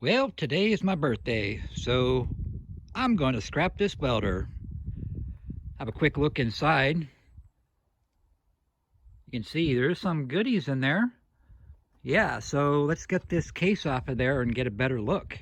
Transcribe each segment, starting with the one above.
Well, today is my birthday, so I'm going to scrap this welder. Have a quick look inside. You can see there's some goodies in there. Yeah, so let's get this case off of there and get a better look.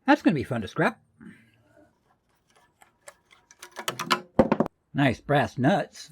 That's going to be fun to scrap. Nice brass nuts.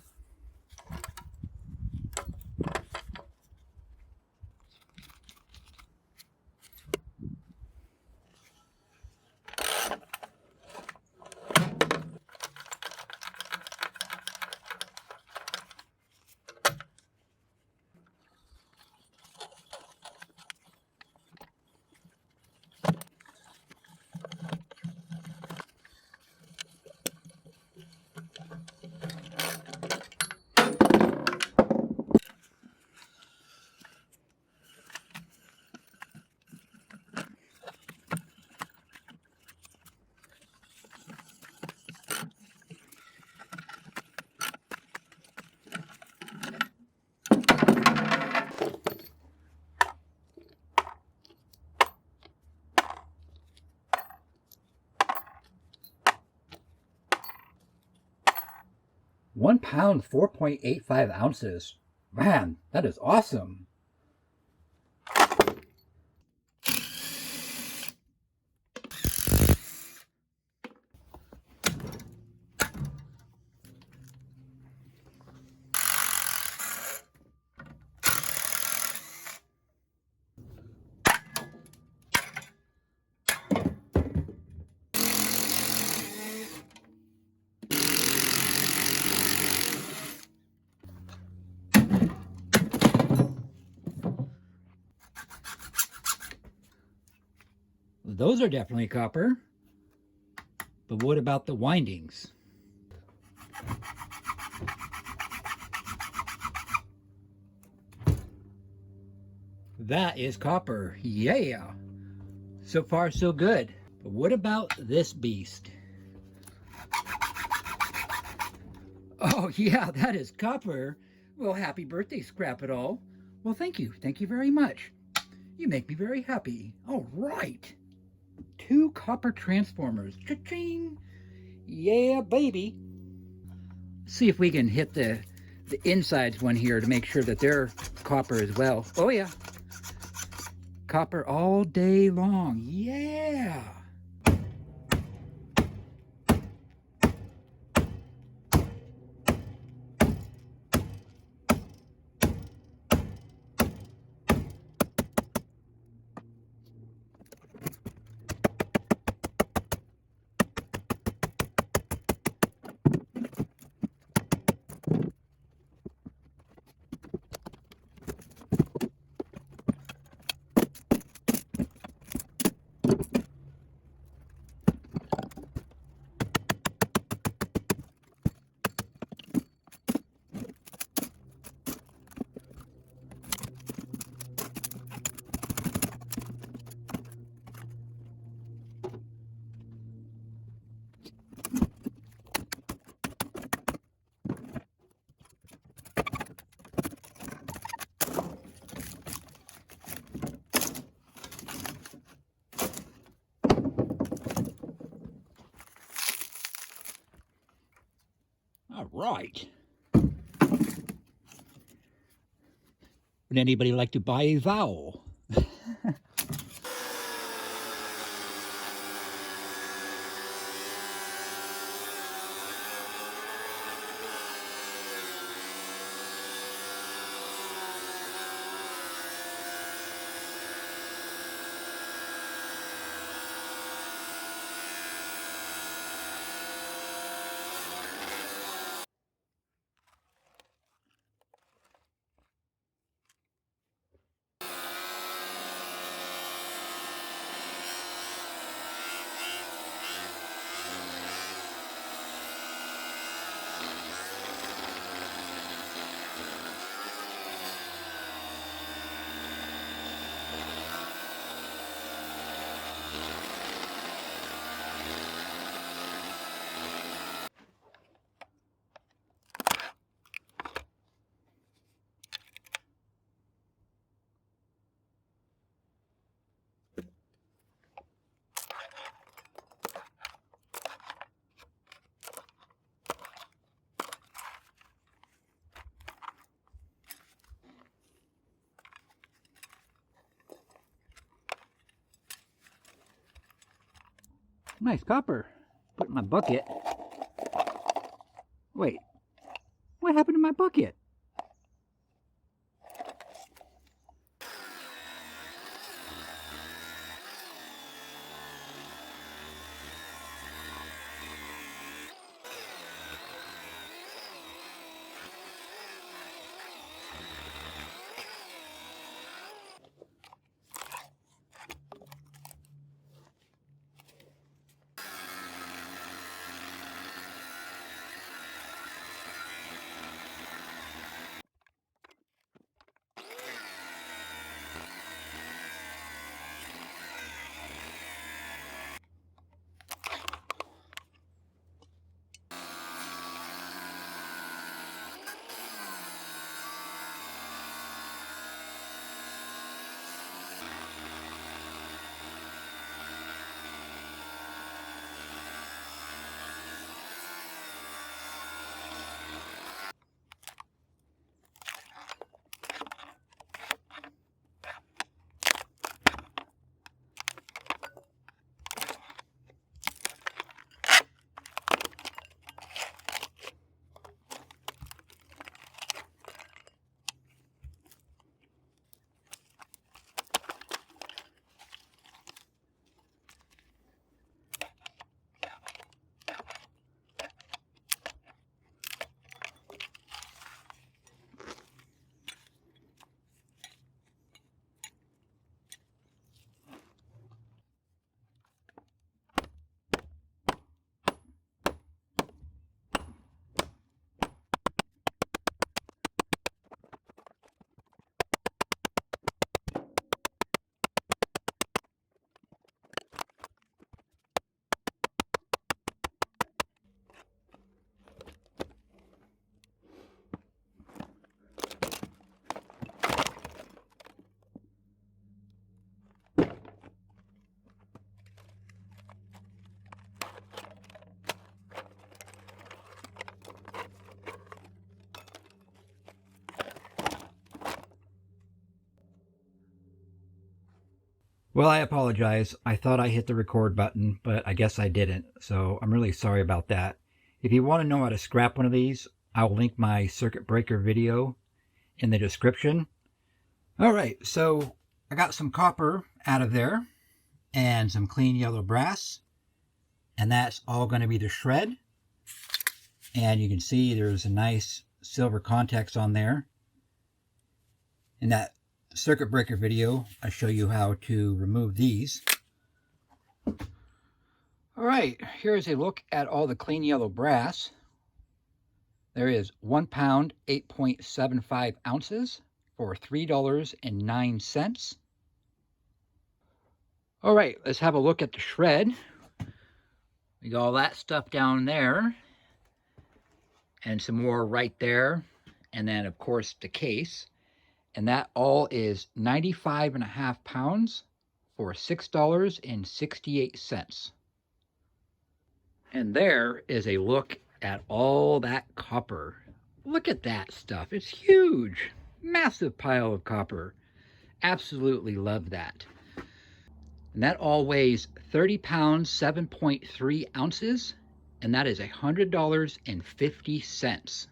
£1, 4.85 ounces. Man, that is awesome. Those are definitely copper. But what about the windings? That is copper. Yeah. So far, so good. But what about this beast? Oh, yeah, that is copper. Well, happy birthday, Scrap It All. Well, thank you. Thank you very much. You make me very happy. All right. 2 copper transformers. Cha-ching. Yeah, baby. See if we can hit the insides one here to make sure that they're copper as well. Oh, yeah. Copper all day long. Yeah. All right. Would anybody like to buy a vowel? Nice copper. Put in my bucket. Wait, what happened to my bucket? Well, I apologize. I thought I hit the record button, but I guess I didn't. So I'm really sorry about that. If you want to know how to scrap one of these, I'll link my circuit breaker video in the description. All right, so I got some copper out of there and some clean yellow brass, and that's all going to be the shred. And you can see there's a nice silver contacts on there. In that circuit breaker video, I show you how to remove these. All right, here's a look at all the clean yellow brass. There is 1 pound, 8.75 ounces for $3.09. All right, let's have a look at the shred. We got all that stuff down there and some more right there. And then of course the case. And that all is 95.5 pounds for $6.68. And there is a look at all that copper. Look at that stuff. It's huge. Massive pile of copper. Absolutely love that. And that all weighs 30 pounds, 7.3 ounces, and that is $100.50.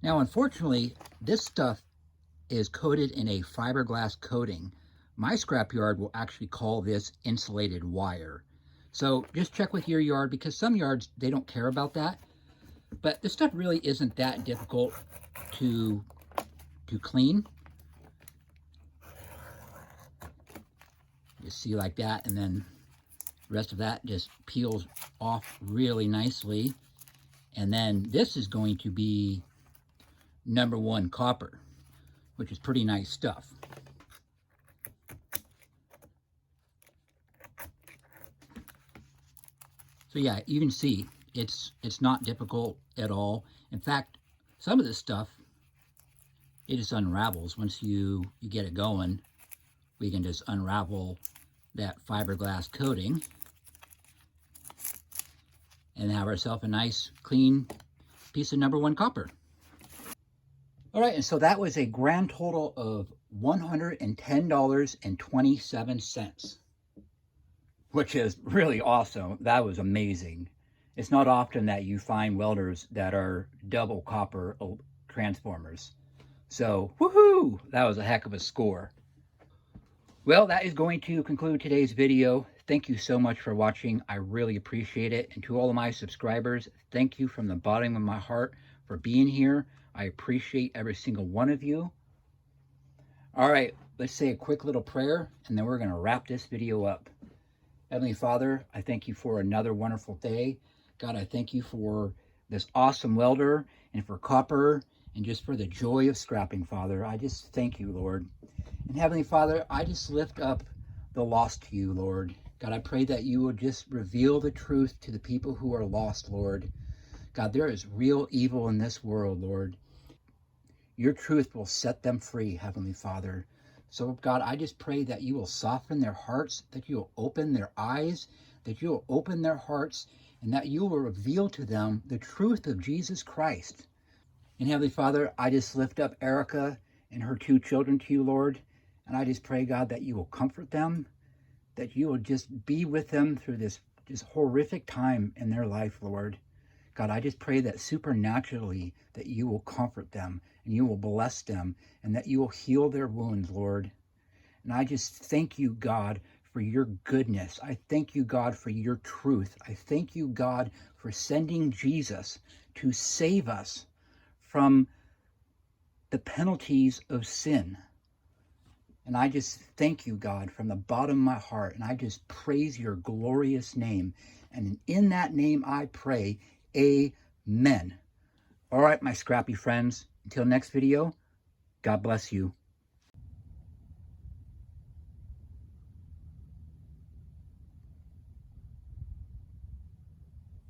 Now, unfortunately, this stuff is coated in a fiberglass coating. My scrapyard will actually call this insulated wire. So just check with your yard, because some yards, they don't care about that. But this stuff really isn't that difficult to clean. You see like that, and then the rest of that just peels off really nicely. And then this is going to be #1 copper, which is pretty nice stuff. So yeah, you can see it's not difficult at all. In fact, some of this stuff, it just unravels once you get it going. We can just unravel that fiberglass coating and have ourselves a nice, clean piece of #1 copper. All right, and so that was a grand total of $110.27, which is really awesome. That was amazing. It's not often that you find welders that are double copper transformers. So, woohoo! That was a heck of a score. Well, that is going to conclude today's video. Thank you so much for watching. I really appreciate it. And to all of my subscribers, thank you from the bottom of my heart for being here. I appreciate every single one of you. All right, let's say a quick little prayer, and then we're going to wrap this video up. Heavenly Father, I thank you for another wonderful day. God, I thank you for this awesome welder and for copper and just for the joy of scrapping, Father. I just thank you, Lord. And Heavenly Father, I just lift up the lost to you, Lord. God, I pray that you would just reveal the truth to the people who are lost, Lord. God, there is real evil in this world, Lord. Your truth will set them free, Heavenly Father. So, God, I just pray that you will soften their hearts, that you will open their eyes, that you will open their hearts, and that you will reveal to them the truth of Jesus Christ. And Heavenly Father, I just lift up Erica and her 2 children to you, Lord. And I just pray, God, that you will comfort them, that you will just be with them through this horrific time in their life, Lord. God, I just pray that supernaturally that you will comfort them and you will bless them and that you will heal their wounds, Lord. And I just thank you, God, for your goodness. I thank you, God, for your truth. I thank you, God, for sending Jesus to save us from the penalties of sin. And I just thank you, God, from the bottom of my heart. And I just praise your glorious name. And in that name I pray, amen. All right, my scrappy friends. Until next video, God bless you.